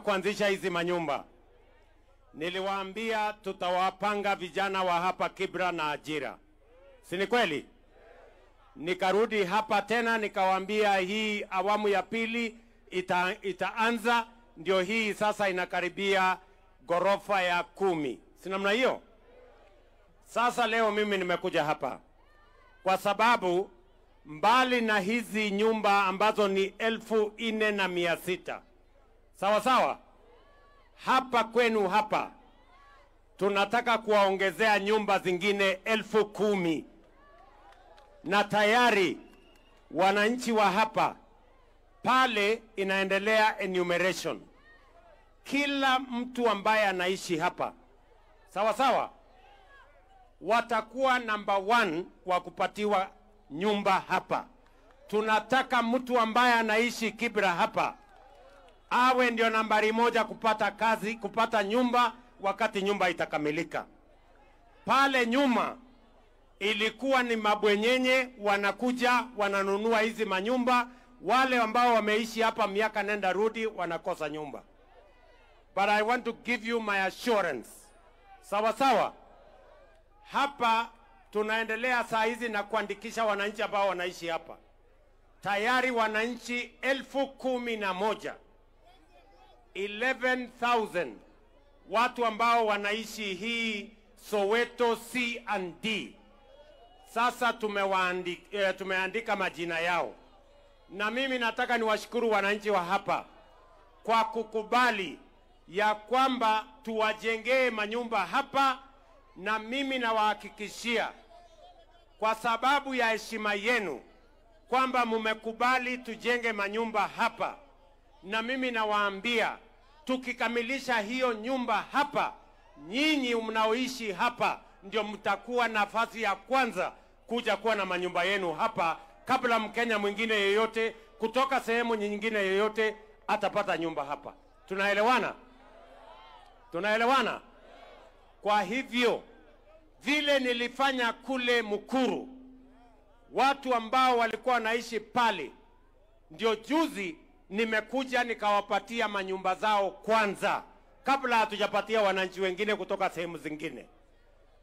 Kuanzisha hizi manyumba, niliwaambia tutawapanga vijana wa hapa Kibra na ajira, si ni kweli? Nikarudi hapa tena nikawaambia hii awamu ya pili itaanza, ndio hii sasa inakaribia gorofa ya 10, si namna hiyo? Sasa leo mimi nimekuja hapa kwa sababu mbali na hizi nyumba ambazo ni 4,600, sawa sawa, hapa kwenu hapa tunataka kuwaongezea nyumba zingine 10,000, na tayari wananchi wa hapa pale inaendelea enumeration. Kila mtu ambaye anaishi hapa, sawa sawa, watakuwa number 1 wa kupatiwa nyumba hapa. Tunataka mtu ambaye anaishi Kibra hapa awe ndio nambari 1 kupata kazi, kupata nyumba wakati nyumba itakamilika. Pale nyuma ilikuwa ni mabwenyenye wanakuja wananunua hizi manyumba, wale ambao wameishi hapa miaka nenda rudi wanakosa nyumba. But I want to give you my assurance, sawa sawa, hapa tunaendelea saa hizi na kuandikisha wananchi ambao wanaishi hapa. Tayari wananchi 11,000, 11,000 watu ambao wanaishi hii Soweto C and D. Sasa tumeandika majina yao, na mimi nataka niwashukuru wananchi wa hapa kwa kukubali ya kwamba tuwajengee manyumba hapa, na mimi nawahakikishia kwa sababu ya heshima yenu kwamba mmekubali tujenge manyumba hapa, na mimi nawaambia tukikamilisha hiyo nyumba hapa, nyinyi mnaoishi hapa ndio mtakuwa nafasi ya kwanza kuja kuwa na manyumba yenu hapa, kabla Mkenya mwingine yeyote kutoka sehemu nyingine yeyote atapata nyumba hapa. Tunaelewana? Tunaelewana? Kwa hivyo vile nilifanya kule Mukuru, watu ambao walikuwa wanaishi pale, ndio juzi nimekuja nikawapatia manyumba zao kwanza kabla hatujapatia wananchi wengine kutoka sehemu zingine.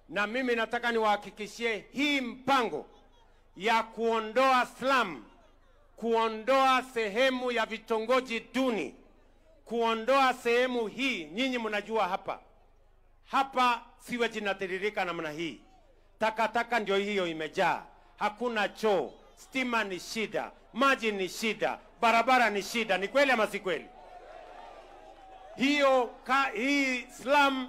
Na mimi nataka niwahakikishie hii mpango ya kuondoa slum, kuondoa sehemu ya vitongoji duni, kuondoa sehemu hii, nyinyi mnajua hapa siwe inatiririka namna hii. Takataka ndio hiyo imejaa. Hakuna choo, stima ni shida, maji ni shida, barabara ni shida. Ni kweli ama si kweli? Hii slum,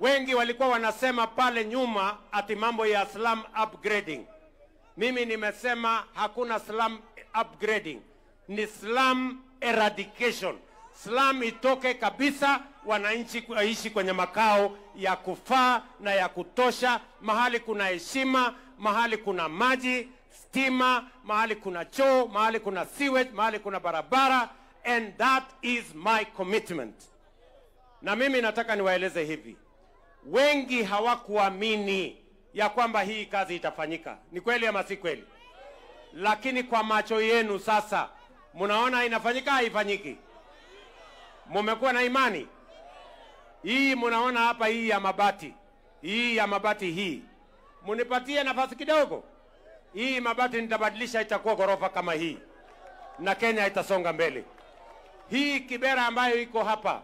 wengi walikuwa wanasema pale nyuma ati mambo ya slum upgrading. Mimi nimesema hakuna slum upgrading, ni slum eradication. Slum itoke kabisa, wananchi waishi kwenye makao ya kufaa na ya kutosha, mahali kuna heshima, mahali kuna maji, stima, mahali kuna choo, mahali kuna sewage, mahali kuna barabara, and that is my commitment. Na mimi nataka niwaeleze hivi, wengi hawakuamini ya kwamba hii kazi itafanyika. Ni kweli ama si kweli? Lakini kwa macho yenu sasa mnaona inafanyika, haifanyiki? Mumekuwa na imani? Hii mnaona hapa, hii ya mabati, hii munipatie nafasi kidogo, hii mabati nitabadilisha itakuwa gorofa kama hii, na Kenya itasonga mbele. Hii Kibera ambayo iko hapa,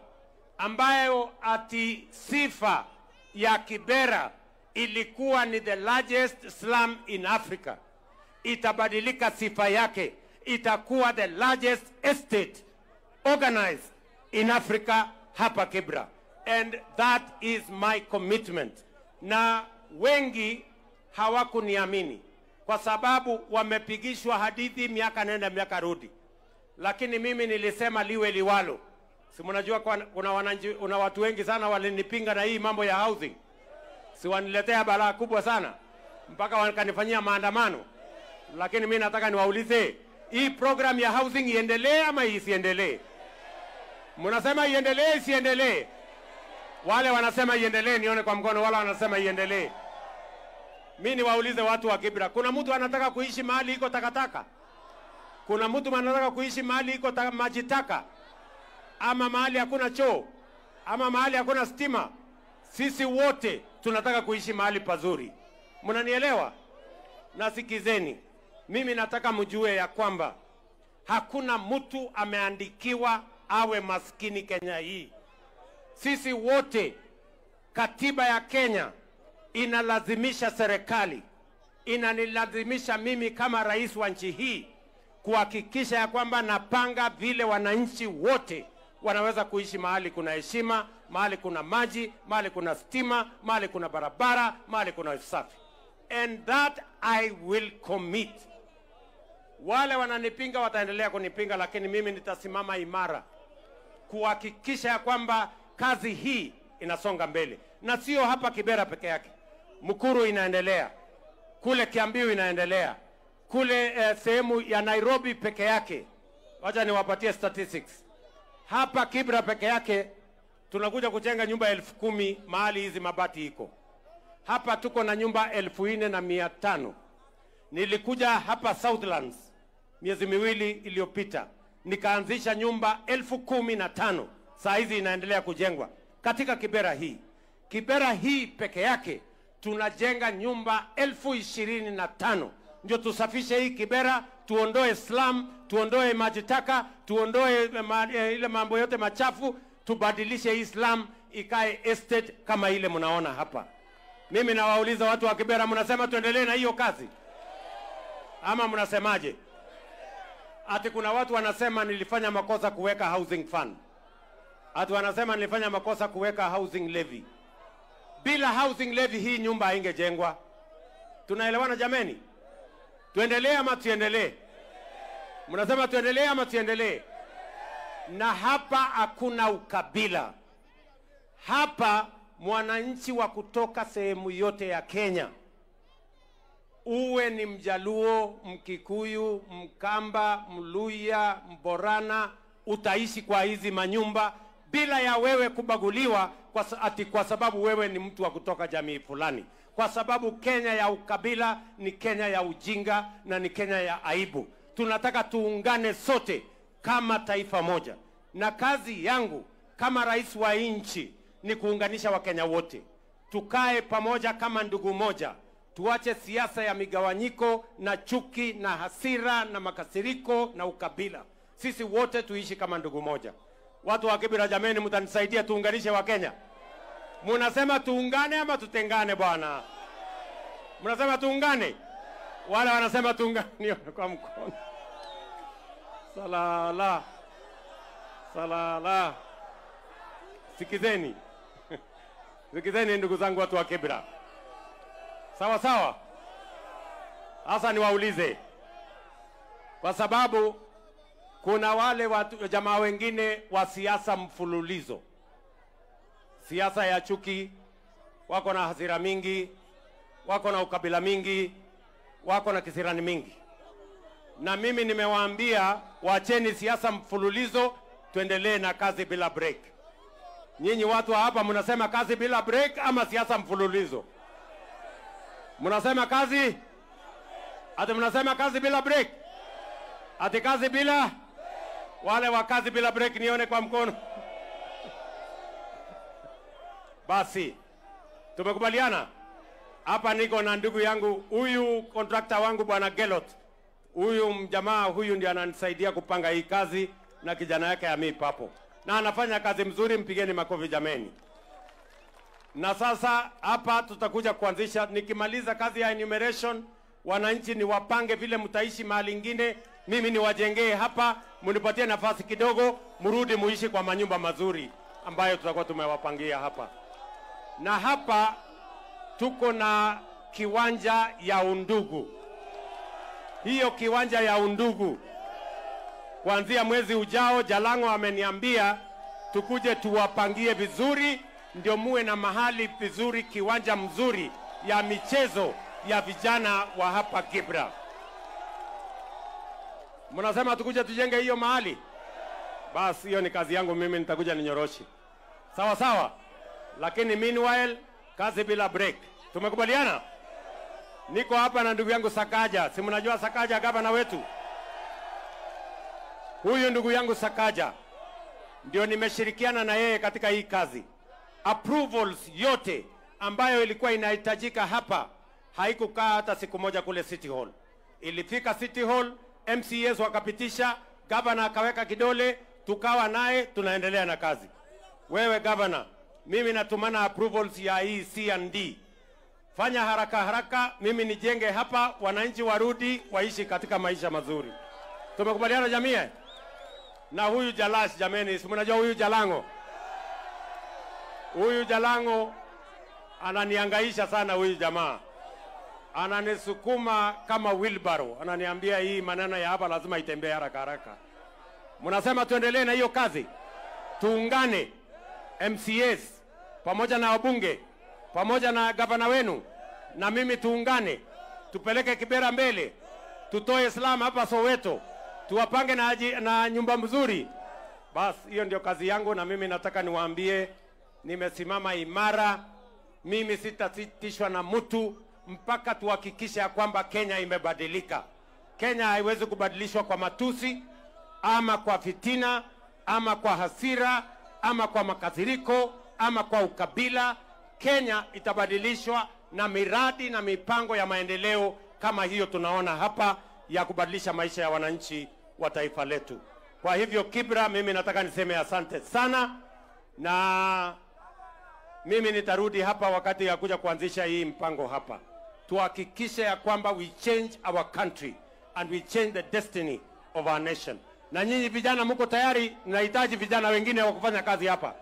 ambayo ati sifa ya Kibera ilikuwa ni the largest slum in Africa, itabadilika sifa yake, itakuwa the largest estate organized in Africa hapa Kibra, and that is my commitment. Na wengi hawakuniamini kwa sababu wamepigishwa hadithi miaka nenda miaka rudi, lakini mimi nilisema liwe liwalo. Si mnajua kuna watu wengi sana walinipinga na hii mambo ya housing, si waniletea balaa kubwa sana mpaka wakanifanyia maandamano. Lakini mimi nataka niwaulize, hii program ya housing iendelee ama isiendelee? Mnasema iendelee, isiendelee? Wale wanasema iendelee nione kwa mkono, wala wanasema iendelee. Mimi niwaulize watu wa Kibra, kuna mtu anataka kuishi mahali iko takataka? Kuna mtu anataka kuishi mahali iko maji taka? ama mahali hakuna choo, ama mahali hakuna stima. Sisi wote tunataka kuishi mahali pazuri. Mnanielewa? Na sikizeni, mimi nataka mjue ya kwamba hakuna mtu ameandikiwa awe maskini Kenya hii. Sisi wote, katiba ya Kenya inalazimisha serikali, inanilazimisha mimi kama rais wa nchi hii kuhakikisha ya kwamba napanga vile wananchi wote wanaweza kuishi mahali kuna heshima, mahali kuna maji, mahali kuna stima, mahali kuna barabara, mahali kuna usafi. And that I will commit. Wale wananipinga wataendelea kunipinga, lakini mimi nitasimama imara kuhakikisha ya kwamba kazi hii inasonga mbele. Na sio hapa Kibera peke yake. Mukuru inaendelea, kule Kiambu inaendelea, kule sehemu ya Nairobi peke yake. Wacha niwapatie statistics. Hapa Kibra peke yake tunakuja kujenga nyumba 10,000 mahali hizi mabati iko. Hapa tuko na nyumba 4,500. Nilikuja hapa Southlands miezi miwili iliyopita, nikaanzisha nyumba 15,000. Saa hizi inaendelea kujengwa katika Kibera hii. Kibera hii peke yake tunajenga nyumba 25,000. Ndio tusafishe hii Kibera, tuondoe slum, tuondoe maji taka, tuondoe ile mambo yote machafu, tubadilishe hii slum ikae estate kama ile mnaona hapa. Mimi nawauliza watu wa Kibera, mnasema tuendelee na hiyo kazi ama mnasemaje? Ati kuna watu wanasema nilifanya makosa kuweka housing fund. Ati wanasema nilifanya makosa kuweka housing levy. Bila housing levy hii nyumba haingejengwa. Tunaelewana jameni? Tuendelee ama tuendelee? Mnasema tuendelee ama tuendelee? Na hapa hakuna ukabila. Hapa mwananchi wa kutoka sehemu yote ya Kenya, uwe ni Mjaluo, Mkikuyu, Mkamba, Mluya, Mborana, utaishi kwa hizi manyumba bila ya wewe kubaguliwa kwa sababu wewe ni mtu wa kutoka jamii fulani. Kwa sababu Kenya ya ukabila ni Kenya ya ujinga na ni Kenya ya aibu. Tunataka tuungane sote kama taifa moja. Na kazi yangu kama rais wa nchi ni kuunganisha Wakenya wote. Tukae pamoja kama ndugu moja. Tuache siasa ya migawanyiko na chuki na hasira na makasiriko na ukabila. Sisi wote tuishi kama ndugu moja. Watu wa Kibera jameni, mtanisaidia tuunganishe Wakenya? Mnasema tuungane ama tutengane bwana? Mnasema tuungane? Wale wanasema tuungane kwa mkono. Salala. Salala. Sikizeni. Sikizeni ndugu zangu watu wa Kibera. Sawa sawa? Sasa niwaulize. Kwa sababu kuna wale watu jamaa wengine wa siasa mfululizo. Siasa ya chuki, wako na hasira mingi, wako na ukabila mingi, wako na kisirani mingi. Na mimi nimewaambia wacheni siasa mfululizo, tuendelee na kazi bila break. Nyinyi watu wa hapa mnasema kazi bila break ama siasa mfululizo? Mnasema kazi? Ati mnasema kazi bila break? Ati kazi bila? Wale wa kazi bila break nione kwa mkono. Basi, tumekubaliana? Hapa niko na ndugu yangu, huyu contractor wangu bwana Gelot. Huyu mjamaa huyu ndiye ananisaidia kupanga hii kazi na kijana yake Ami Papo. Na anafanya kazi mzuri, mpigeni makofi jameni. Na sasa hapa tutakuja kuanzisha, nikimaliza kazi ya enumeration, wananchi ni wapange vile mtaishi mahali ingine, mimi ni wajengee hapa, munipatie nafasi kidogo, murudi muishi kwa manyumba mazuri ambayo tutakuwa tumewapangia hapa. Na hapa tuko na kiwanja ya undugu. Hiyo kiwanja ya undugu, kuanzia mwezi ujao Jalango ameniambia tukuje tuwapangie vizuri, ndio muwe na mahali vizuri, kiwanja mzuri ya michezo ya vijana wa hapa Kibra. Mnasema tukuje tujenge hiyo mahali? Basi hiyo ni kazi yangu mimi, nitakuja ninyoroshi. Sawa sawa? Lakini meanwhile kazi bila break. Tumekubaliana? Niko hapa na ndugu yangu Sakaja. Si mnajua Sakaja gavana wetu? Huyu ndugu yangu Sakaja ndio nimeshirikiana na yeye katika hii kazi. Approvals yote ambayo ilikuwa inahitajika hapa haikukaa hata siku moja kule City Hall. Ilifika City Hall, MCAs wakapitisha, governor akaweka kidole, tukawa naye tunaendelea na kazi. Wewe governor, mimi natumana approvals ya hii C&D. Fanya haraka haraka, mimi nijenge hapa, wananchi warudi waishi katika maisha mazuri. Tumekubaliana jamii? Na huyu Jalash jameni, si mnajua huyu Jalango? Huyu Jalango ananihangaisha sana huyu jamaa. Ananisukuma kama wheelbarrow. Ananiambia hii maneno ya hapa lazima itembee haraka haraka. Mnasema tuendelee na hiyo kazi. Tuungane MCAs pamoja na wabunge pamoja na gavana wenu na mimi tuungane, tupeleke Kibera mbele, tutoe Islam hapa Soweto, tuwapange na nyumba mzuri. Bas, hiyo ndio kazi yangu, na mimi nataka niwaambie nimesimama imara. Mimi sitatishwa na mtu mpaka tuhakikishe ya kwamba Kenya imebadilika. Kenya haiwezi kubadilishwa kwa matusi ama kwa fitina ama kwa hasira ama kwa makasiriko ama kwa ukabila. Kenya itabadilishwa na miradi na mipango ya maendeleo kama hiyo tunaona hapa ya kubadilisha maisha ya wananchi wa taifa letu. Kwa hivyo Kibra, mimi nataka niseme asante sana, na mimi nitarudi hapa wakati ya kuja kuanzisha hii mpango hapa. Tuhakikishe ya kwamba we change our country and we change the destiny of our nation. Na nyinyi vijana mko tayari? Nahitaji vijana wengine wa kufanya kazi hapa.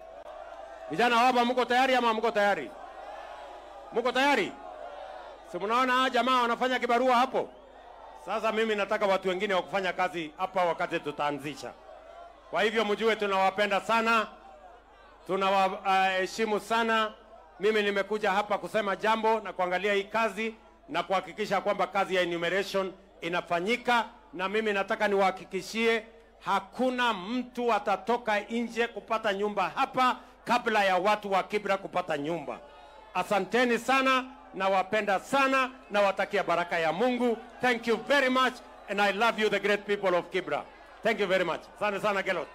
Vijana hapa mko tayari ama mko tayari? Mko tayari? Si mnaona jamaa wanafanya kibarua hapo? Sasa mimi nataka watu wengine wa kufanya kazi hapa wakati tutaanzisha. Kwa hivyo mjue tunawapenda sana, tunawaheshimu sana. Mimi nimekuja hapa kusema jambo na kuangalia hii kazi na kuhakikisha kwamba kazi ya enumeration inafanyika, na mimi nataka niwahakikishie hakuna mtu atatoka nje kupata nyumba hapa kabla ya watu wa Kibra kupata nyumba. Asanteni sana, nawapenda sana, nawatakia baraka ya Mungu. Thank you very much and I love you, the great people of Kibra. Thank you very much. Asante sana Gelot.